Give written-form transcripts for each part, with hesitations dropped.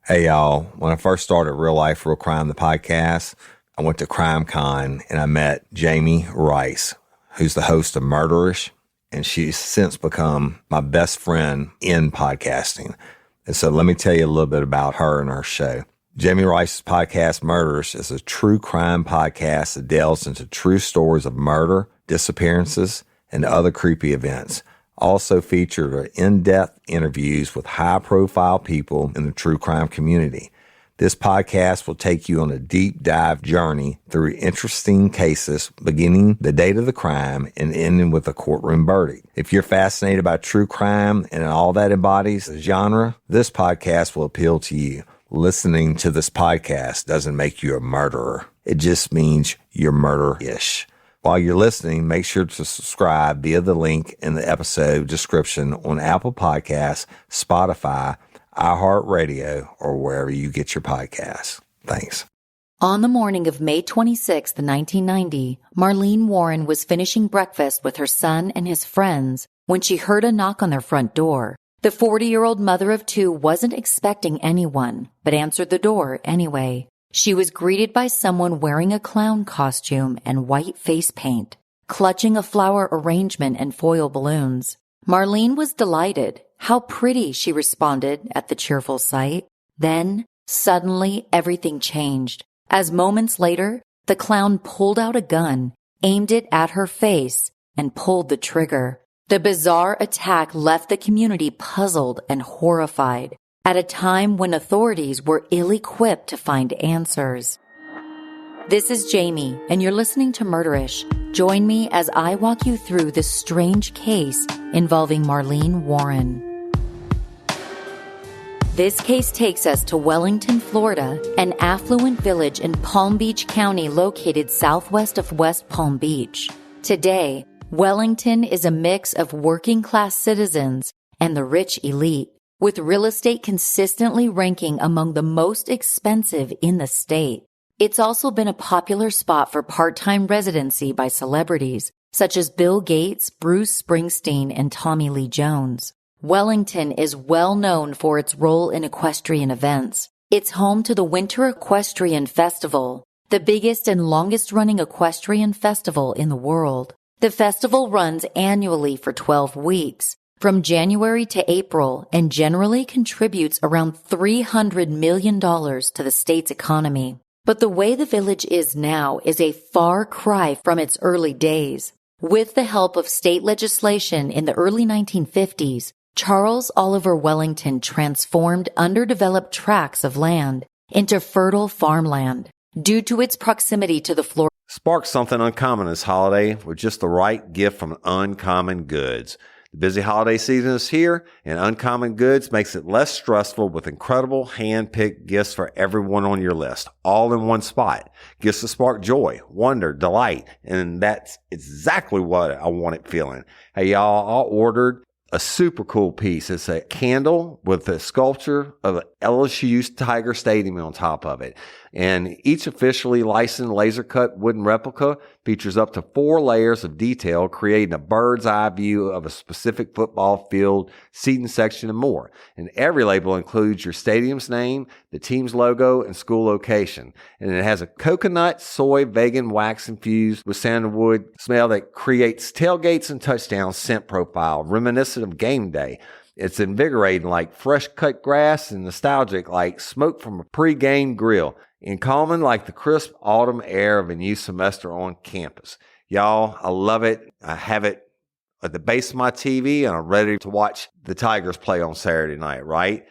Hey, y'all. When I first started Real Life, Real Crime, the podcast, I went to CrimeCon and I met Jami Rice, who's the host of Murderish, and she's since become my best friend in podcasting. And so let me tell you a little bit about her and her show. Jami Rice's podcast, Murderish, is a true crime podcast that delves into true stories of murder, disappearances, and other creepy events. Also featured are in-depth interviews with high-profile people in the true crime community. This podcast will take you on a deep dive journey through interesting cases, beginning the date of the crime and ending with a courtroom verdict. If you're fascinated by true crime and all that embodies the genre, this podcast will appeal to you. Listening to this podcast doesn't make you a murderer. It just means you're murder-ish. While you're listening, make sure to subscribe via the link in the episode description on Apple Podcasts, Spotify, iHeartRadio, or wherever you get your podcasts. Thanks. On the morning of May 26, 1990, Marlene Warren was finishing breakfast with her son and his friends when she heard a knock on their front door. The 40-year-old mother of two wasn't expecting anyone, but answered the door anyway. She was greeted by someone wearing a clown costume and white face paint, clutching a flower arrangement and foil balloons. Marlene was delighted. How pretty, she responded at the cheerful sight. Then, suddenly, everything changed. As moments later, the clown pulled out a gun, aimed it at her face, and pulled the trigger. The bizarre attack left the community puzzled and horrified, at a time when authorities were ill-equipped to find answers. This is Jami, and you're listening to Murderish. Join me as I walk you through this strange case involving Marlene Warren. This case takes us to Wellington, Florida, an affluent village in Palm Beach County located southwest of West Palm Beach. Today, Wellington is a mix of working-class citizens and the rich elite, with real estate consistently ranking among the most expensive in the state. It's also been a popular spot for part-time residency by celebrities, such as Bill Gates, Bruce Springsteen, and Tommy Lee Jones. Wellington is well known for its role in equestrian events. It's home to the Winter Equestrian Festival, the biggest and longest-running equestrian festival in the world. The festival runs annually for 12 weeks, from January to April, and generally contributes around $300 million to the state's economy. But the way the village is now is a far cry from its early days. With the help of state legislation in the early 1950s, Charles Oliver Wellington transformed underdeveloped tracts of land into fertile farmland. Due to its proximity to the Florida, Spark something uncommon this holiday with just the right gift from Uncommon Goods. The busy holiday season is here, and Uncommon Goods makes it less stressful with incredible hand-picked gifts for everyone on your list, all in one spot. Gifts that spark joy, wonder, delight, and that's exactly what I wanted feeling. Hey, y'all, I ordered a super cool piece. It's a candle with a sculpture of LSU's Tiger Stadium on top of it. And each officially licensed laser-cut wooden replica features up to 4 layers of detail, creating a bird's eye view of a specific football field, seating section, and more. And every label includes your stadium's name, the team's logo, and school location. And it has a coconut, soy, vegan wax infused with sandalwood smell that creates tailgates and touchdown scent profile, reminiscent of game day. It's invigorating like fresh cut grass and nostalgic like smoke from a pre-game grill, and calming like the crisp autumn air of a new semester on campus. Y'all, I love it. I have it at the base of my TV, and I'm ready to watch the Tigers play on Saturday night, right?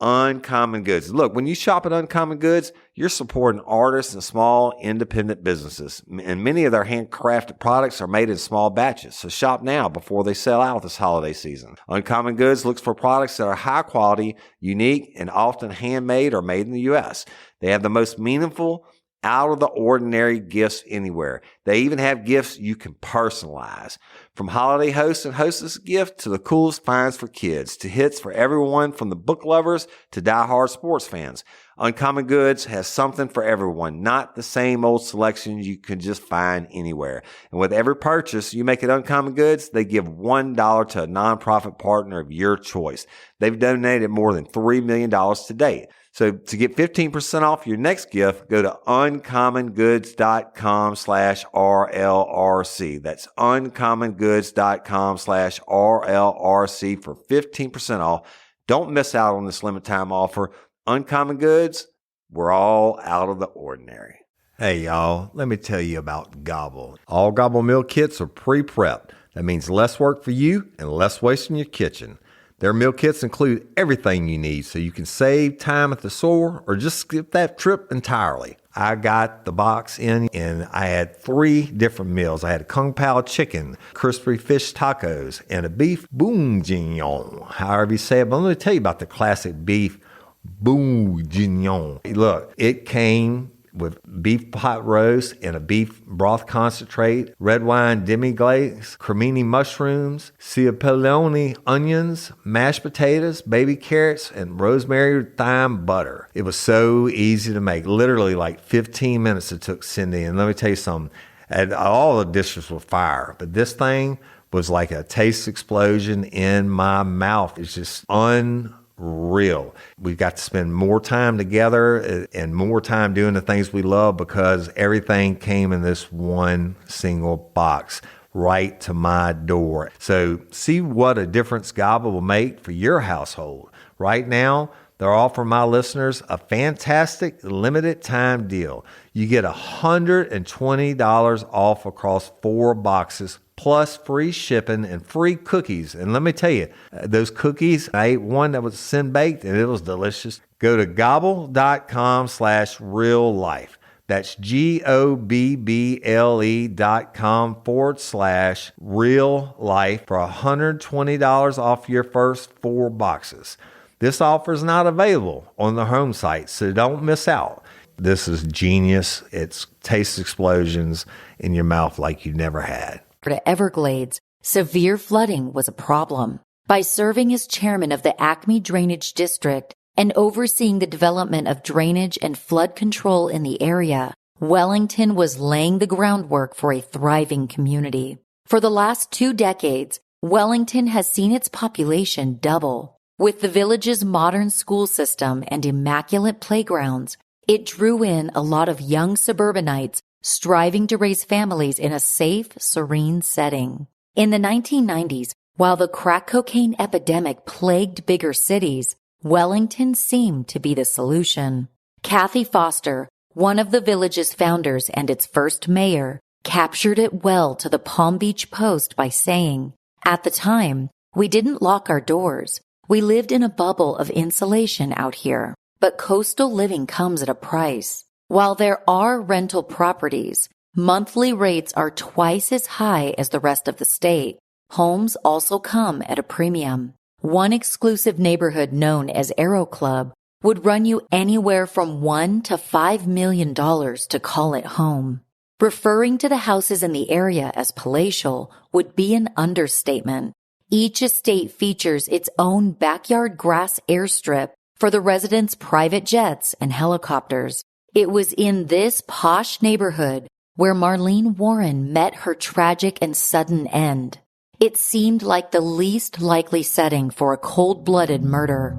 Uncommon Goods. Look, when you shop at Uncommon Goods, you're supporting artists and small independent businesses. And many of their handcrafted products are made in small batches. So shop now before they sell out this holiday season. Uncommon Goods looks for products that are high quality, unique, and often handmade or made in the U.S. They have the most meaningful, out of the ordinary gifts anywhere. They even have gifts you can personalize. From holiday hosts and hostess gifts to the coolest finds for kids, to hits for everyone from the book lovers to diehard sports fans. Uncommon Goods has something for everyone, not the same old selections you can just find anywhere. And with every purchase you make at Uncommon Goods, they give $1 to a nonprofit partner of your choice. They've donated more than $3 million to date. So to get 15% off your next gift, go to uncommongoods.com/RLRC. That's uncommongoods.com/RLRC for 15% off. Don't miss out on this limited time offer. Uncommon Goods, we're all out of the ordinary. Hey y'all, let me tell you about Gobble. All Gobble meal kits are pre-prepped. That means less work for you and less waste in your kitchen. Their meal kits include everything you need so you can save time at the store or just skip that trip entirely. I got the box in and I had 3 different meals. I had a Kung Pao chicken, crispy fish tacos, and a beef bourguignon, however you say it. But let me tell you about the classic beef bourguignon. Look, it came with beef pot roast and a beef broth concentrate, red wine demi-glace, cremini mushrooms, cipollone onions, mashed potatoes, baby carrots, and rosemary thyme butter. It was so easy to make. Literally like 15 minutes it took Cindy. And let me tell you something, and all the dishes were fire, but this thing was like a taste explosion in my mouth. It's just unreal. We got to spend more time together and more time doing the things we love because everything came in this one single box right to my door. So see what a difference Gobble will make for your household. Right now, they're offering my listeners a fantastic limited time deal. You get $120 off across 4 boxes plus free shipping and free cookies. And let me tell you, those cookies, I ate one that was sin-baked and it was delicious. Go to gobble.com/real life. That's GOBBLE.com/real life for $120 off your first 4 boxes. This offer is not available on the home site, so don't miss out. This is genius. It's taste explosions in your mouth like you never had. To Everglades, severe flooding was a problem. By serving as chairman of the Acme Drainage District and overseeing the development of drainage and flood control in the area, Wellington was laying the groundwork for a thriving community. For the last 2 decades, Wellington has seen its population double. With the village's modern school system and immaculate playgrounds, it drew in a lot of young suburbanites striving to raise families in a safe, serene setting. In the 1990s, while the crack cocaine epidemic plagued bigger cities, Wellington seemed to be the solution. Kathy Foster, one of the village's founders and its first mayor, captured it well to the Palm Beach Post by saying, "At the time, we didn't lock our doors. We lived in a bubble of insulation out here, but coastal living comes at a price. While there are rental properties, monthly rates are twice as high as the rest of the state. Homes also come at a premium. One exclusive neighborhood known as Aero Club would run you anywhere from $1 to $5 million to call it home." Referring to the houses in the area as palatial would be an understatement. Each estate features its own backyard grass airstrip for the residents' private jets and helicopters. It was in this posh neighborhood where Marlene Warren met her tragic and sudden end. It seemed like the least likely setting for a cold-blooded murder.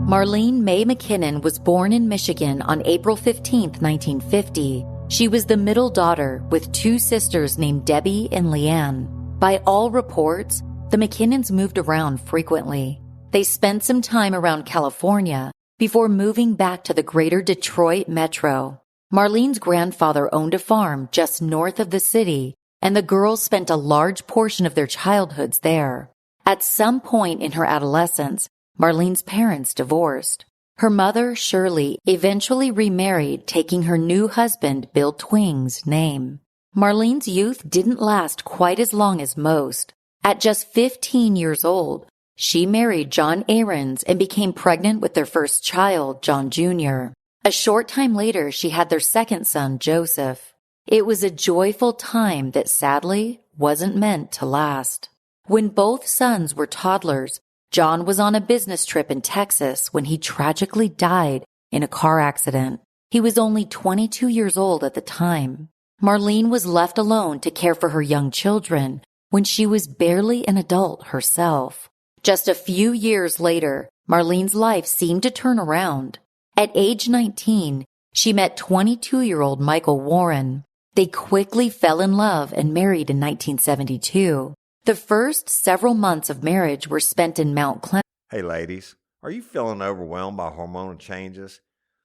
Marlene Mae McKinnon was born in Michigan on April 15, 1950. She was the middle daughter with 2 sisters named Debbie and Leanne. By all reports, the McKinnons moved around frequently. They spent some time around California before moving back to the greater Detroit metro. Marlene's grandfather owned a farm just north of the city, and the girls spent a large portion of their childhoods there. At some point in her adolescence, Marlene's parents divorced. Her mother, Shirley, eventually remarried, taking her new husband, Bill Twing's, name. Marlene's youth didn't last quite as long as most. At just 15 years old, she married John Ahrens and became pregnant with their first child, John Jr. A short time later, she had their second son, Joseph. It was a joyful time that sadly wasn't meant to last. When both sons were toddlers, John was on a business trip in Texas when he tragically died in a car accident. He was only 22 years old at the time. Marlene was left alone to care for her young children when she was barely an adult herself. Just a few years later, Marlene's life seemed to turn around. At age 19, she met 22-year-old Michael Warren. They quickly fell in love and married in 1972. The first several months of marriage were spent in Mount Clemens. Hey ladies, are you feeling overwhelmed by hormonal changes?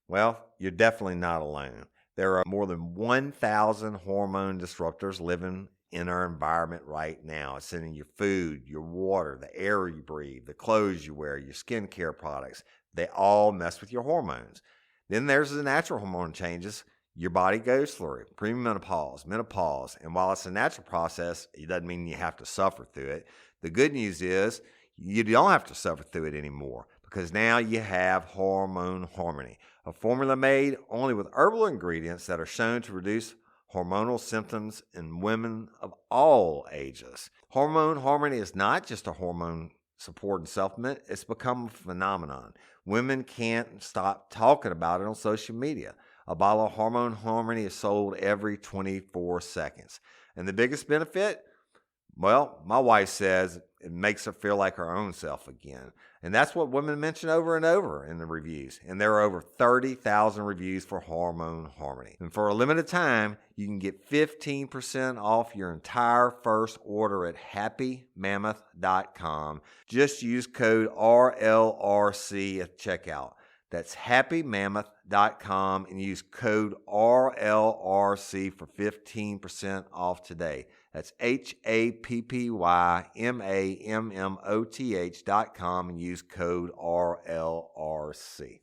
Well, you're definitely not alone. There are more than 1,000 hormone disruptors living in our environment right now. It's in your food, your water, the air you breathe, the clothes you wear, your skincare products. They all mess with your hormones. Then there's the natural hormone changes your body goes through, premenopause, menopause. And while it's a natural process, it doesn't mean you have to suffer through it. The good news is you don't have to suffer through it anymore, because now you have Hormone Harmony, a formula made only with herbal ingredients that are shown to reduce hormonal symptoms in women of all ages. Hormone Harmony is not just a hormone support and supplement. It's become a phenomenon. Women can't stop talking about it on social media. A bottle of Hormone Harmony is sold every 24 seconds. And the biggest benefit? Well, my wife says it makes her feel like her own self again. And that's what women mention over and over in the reviews. And there are over 30,000 reviews for Hormone Harmony. And for a limited time, you can get 15% off your entire first order at happymammoth.com. Just use code RLRC at checkout. That's happymammoth.com and use code RLRC for 15% off today. That's happymammoth.com and use code RLRC.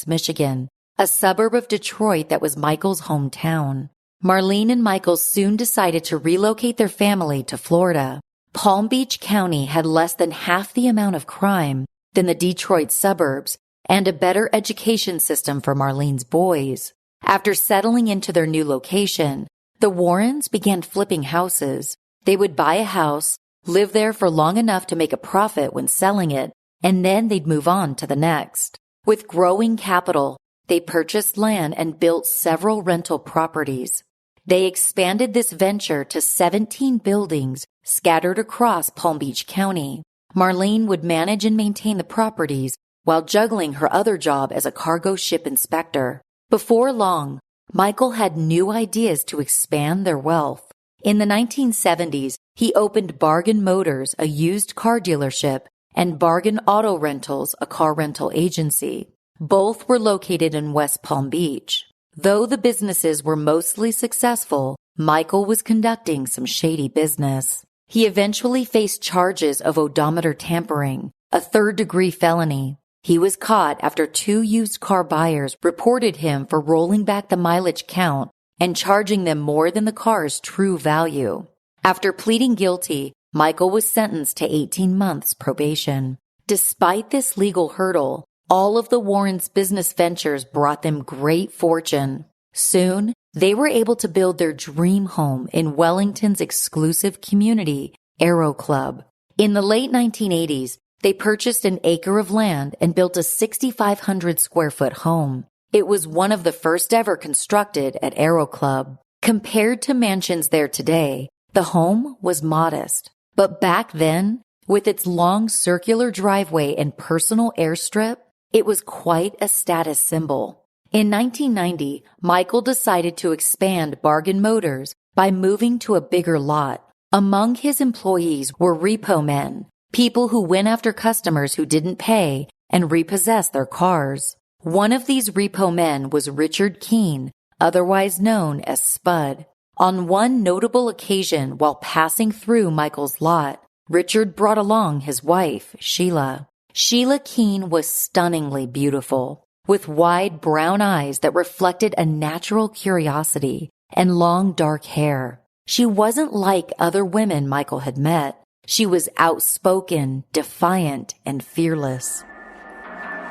Michigan, a suburb of Detroit that was Michael's hometown. Marlene and Michael soon decided to relocate their family to Florida. Palm Beach County had less than half the amount of crime than the Detroit suburbs, and a better education system for Marlene's boys. After settling into their new location, the Warrens began flipping houses. They would buy a house, live there for long enough to make a profit when selling it, and then they'd move on to the next. With growing capital, they purchased land and built several rental properties. They expanded this venture to 17 buildings scattered across Palm Beach County. Marlene would manage and maintain the properties while juggling her other job as a cargo ship inspector. Before long, Michael had new ideas to expand their wealth. In the 1970s, he opened Bargain Motors, a used car dealership, and Bargain Auto Rentals, a car rental agency. Both were located in West Palm Beach. Though the businesses were mostly successful, Michael was conducting some shady business. He eventually faced charges of odometer tampering, a third-degree felony. He was caught after 2 used car buyers reported him for rolling back the mileage count and charging them more than the car's true value. After pleading guilty, Michael was sentenced to 18 months probation. Despite this legal hurdle, all of the Warrens' business ventures brought them great fortune. Soon, they were able to build their dream home in Wellington's exclusive community, Aero Club. In the late 1980s, they purchased an acre of land and built a 6,500 square foot home. It was one of the first ever constructed at Aero Club. Compared to mansions there today, the home was modest. But back then, with its long circular driveway and personal airstrip, it was quite a status symbol. In 1990, Michael decided to expand Bargain Motors by moving to a bigger lot. Among his employees were repo men, people who went after customers who didn't pay and repossessed their cars. One of these repo men was Richard Keene, otherwise known as Spud. On one notable occasion while passing through Michael's lot, Richard brought along his wife, Sheila. Sheila Keene was stunningly beautiful, with wide brown eyes that reflected a natural curiosity and long dark hair. She wasn't like other women Michael had met. She was outspoken, defiant, and fearless.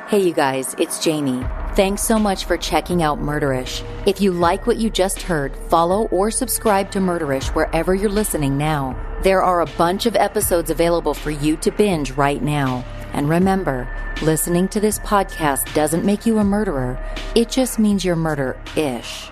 Hey you guys, it's Jami. Thanks so much for checking out Murderish. If you like what you just heard, follow or subscribe to Murderish wherever you're listening now. There are a bunch of episodes available for you to binge right now. And remember, listening to this podcast doesn't make you a murderer. It just means you're murder-ish.